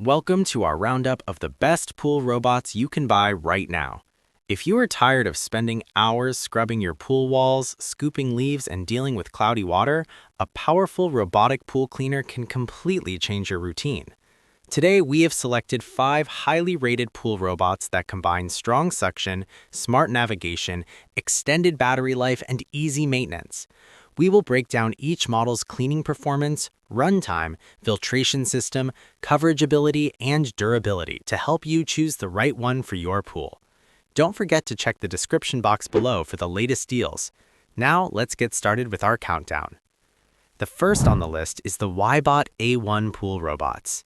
Welcome to our roundup of the best pool robots you can buy right now. If you are tired of spending hours scrubbing your pool walls, scooping leaves, and dealing with cloudy water, a powerful robotic pool cleaner can completely change your routine. Today, we have selected 5 highly rated pool robots that combine strong suction, smart navigation, extended battery life, and easy maintenance. We will break down each model's cleaning performance, runtime, filtration system, coverage ability, and durability to help you choose the right one for your pool. Don't forget to check the description box below for the latest deals. Now, let's get started with our countdown. The first on the list is the Ybot A1 Pool Robots.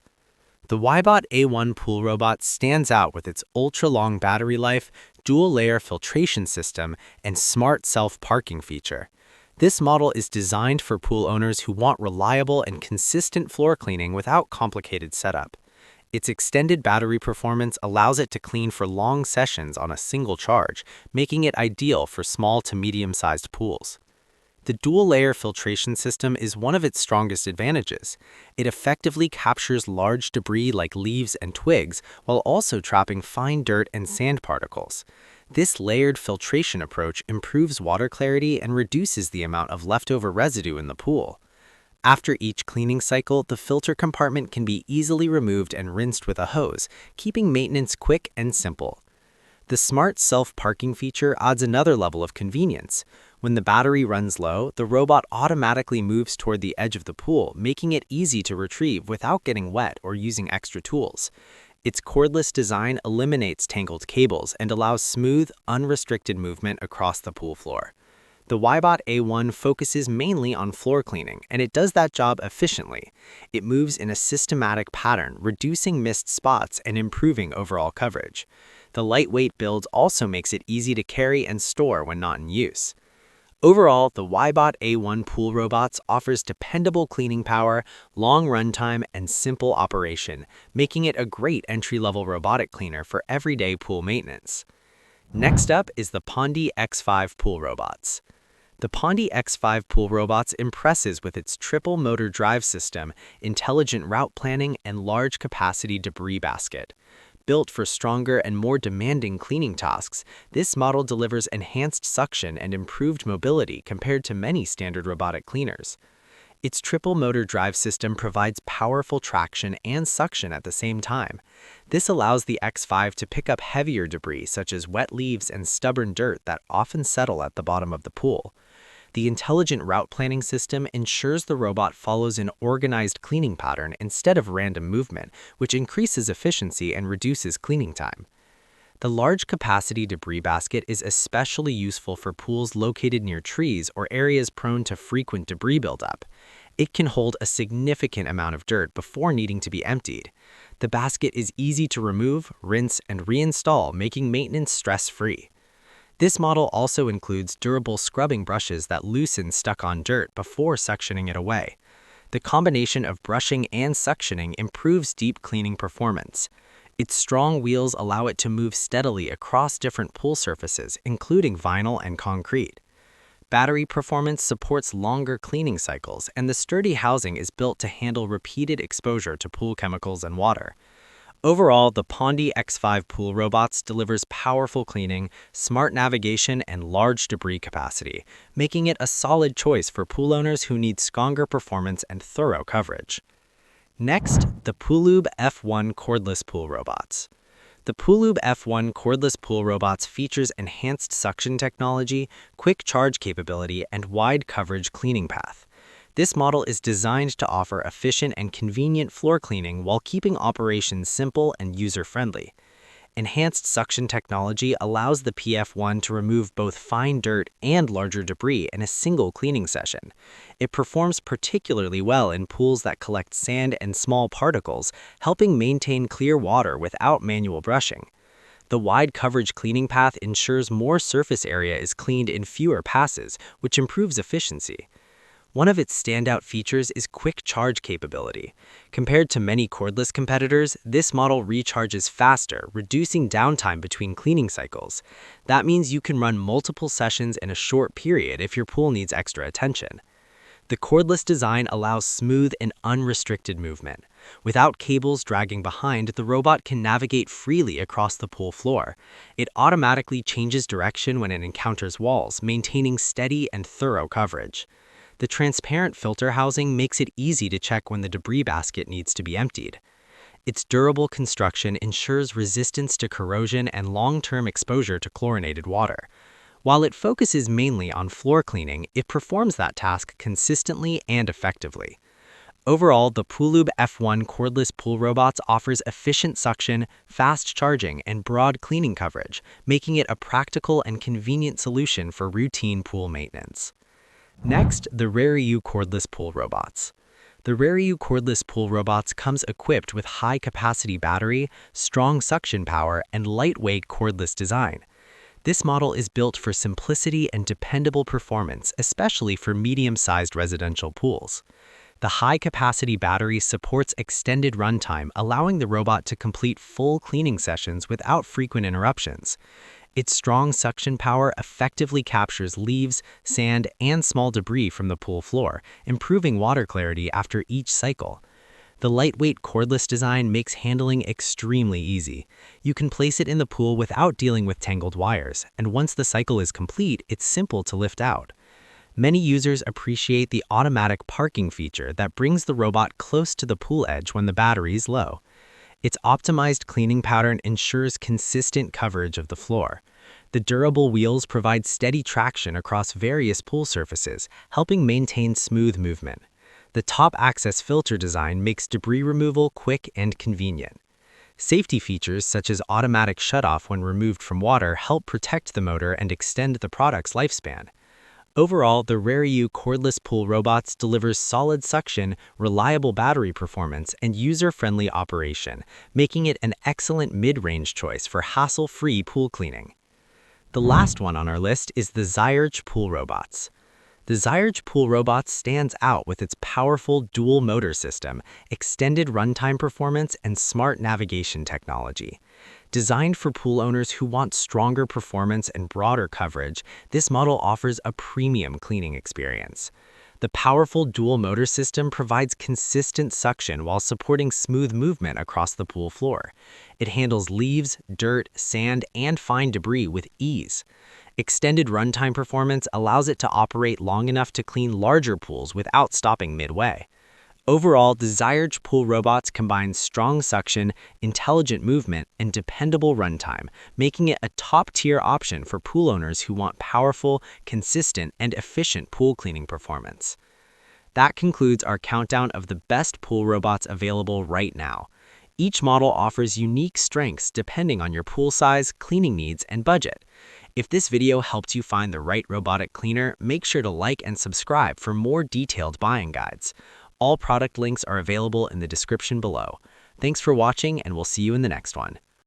The Ybot A1 Pool Robot stands out with its ultra-long battery life, dual-layer filtration system, and smart self-parking feature. This model is designed for pool owners who want reliable and consistent floor cleaning without complicated setup. Its extended battery performance allows it to clean for long sessions on a single charge, making it ideal for small to medium-sized pools. The dual-layer filtration system is one of its strongest advantages. It effectively captures large debris like leaves and twigs while also trapping fine dirt and sand particles. This layered filtration approach improves water clarity and reduces the amount of leftover residue in the pool. After each cleaning cycle, the filter compartment can be easily removed and rinsed with a hose, keeping maintenance quick and simple. The smart self-parking feature adds another level of convenience. When the battery runs low, the robot automatically moves toward the edge of the pool, making it easy to retrieve without getting wet or using extra tools. Its cordless design eliminates tangled cables and allows smooth, unrestricted movement across the pool floor. The Ybot A1 focuses mainly on floor cleaning, and it does that job efficiently. It moves in a systematic pattern, reducing missed spots and improving overall coverage. The lightweight build also makes it easy to carry and store when not in use. Overall, the Ybot A1 Pool Robots offers dependable cleaning power, long runtime, and simple operation, making it a great entry-level robotic cleaner for everyday pool maintenance. Next up is the Pondy X5 Pool Robots. The Pondy X5 Pool Robots impresses with its triple motor drive system, intelligent route planning, and large capacity debris basket. Built for stronger and more demanding cleaning tasks, this model delivers enhanced suction and improved mobility compared to many standard robotic cleaners. Its triple motor drive system provides powerful traction and suction at the same time. This allows the X5 to pick up heavier debris such as wet leaves and stubborn dirt that often settle at the bottom of the pool. The intelligent route planning system ensures the robot follows an organized cleaning pattern instead of random movement, which increases efficiency and reduces cleaning time. The large capacity debris basket is especially useful for pools located near trees or areas prone to frequent debris buildup. It can hold a significant amount of dirt before needing to be emptied. The basket is easy to remove, rinse, and reinstall, making maintenance stress-free. This model also includes durable scrubbing brushes that loosen stuck-on dirt before suctioning it away. The combination of brushing and suctioning improves deep cleaning performance. Its strong wheels allow it to move steadily across different pool surfaces, including vinyl and concrete. Battery performance supports longer cleaning cycles, and the sturdy housing is built to handle repeated exposure to pool chemicals and water. Overall, the Pondy X5 Pool Robots delivers powerful cleaning, smart navigation, and large debris capacity, making it a solid choice for pool owners who need stronger performance and thorough coverage. Next, the Poolube F1 Cordless Pool Robots. The Poolube F1 Cordless Pool Robots features enhanced suction technology, quick charge capability, and wide coverage cleaning path. This model is designed to offer efficient and convenient floor cleaning while keeping operations simple and user-friendly. Enhanced suction technology allows the PF1 to remove both fine dirt and larger debris in a single cleaning session. It performs particularly well in pools that collect sand and small particles, helping maintain clear water without manual brushing. The wide coverage cleaning path ensures more surface area is cleaned in fewer passes, which improves efficiency. One of its standout features is quick charge capability. Compared to many cordless competitors, this model recharges faster, reducing downtime between cleaning cycles. That means you can run multiple sessions in a short period if your pool needs extra attention. The cordless design allows smooth and unrestricted movement. Without cables dragging behind, the robot can navigate freely across the pool floor. It automatically changes direction when it encounters walls, maintaining steady and thorough coverage. The transparent filter housing makes it easy to check when the debris basket needs to be emptied. Its durable construction ensures resistance to corrosion and long-term exposure to chlorinated water. While it focuses mainly on floor cleaning, it performs that task consistently and effectively. Overall, the Poolube F1 cordless pool robots offers efficient suction, fast charging, and broad cleaning coverage, making it a practical and convenient solution for routine pool maintenance. Next, the Rariu cordless pool robots. The Rariu cordless pool robots comes equipped with high-capacity battery, strong suction power, and lightweight cordless design. This model is built for simplicity and dependable performance, especially for medium-sized residential pools. The high-capacity battery supports extended runtime, allowing the robot to complete full cleaning sessions without frequent interruptions. Its strong suction power effectively captures leaves, sand, and small debris from the pool floor, improving water clarity after each cycle. The lightweight cordless design makes handling extremely easy. You can place it in the pool without dealing with tangled wires, and once the cycle is complete, it's simple to lift out. Many users appreciate the automatic parking feature that brings the robot close to the pool edge when the battery is low. Its optimized cleaning pattern ensures consistent coverage of the floor. The durable wheels provide steady traction across various pool surfaces, helping maintain smooth movement. The top access filter design makes debris removal quick and convenient. Safety features such as automatic shutoff when removed from water help protect the motor and extend the product's lifespan. Overall, the Rariu cordless pool robots delivers solid suction, reliable battery performance, and user-friendly operation, making it an excellent mid-range choice for hassle-free pool cleaning. The last one on our list is the Zyurge pool robots. The Zyurge pool robot stands out with its powerful dual motor system, extended runtime performance, and smart navigation technology. Designed for pool owners who want stronger performance and broader coverage, this model offers a premium cleaning experience. The powerful dual motor system provides consistent suction while supporting smooth movement across the pool floor. It handles leaves, dirt, sand, and fine debris with ease. Extended runtime performance allows it to operate long enough to clean larger pools without stopping midway. Overall, the Zyurge pool robots combine strong suction, intelligent movement, and dependable runtime, making it a top-tier option for pool owners who want powerful, consistent, and efficient pool cleaning performance. That concludes our countdown of the best pool robots available right now. Each model offers unique strengths depending on your pool size, cleaning needs, and budget. If this video helped you find the right robotic cleaner, make sure to like and subscribe for more detailed buying guides. All product links are available in the description below. Thanks for watching, and we'll see you in the next one.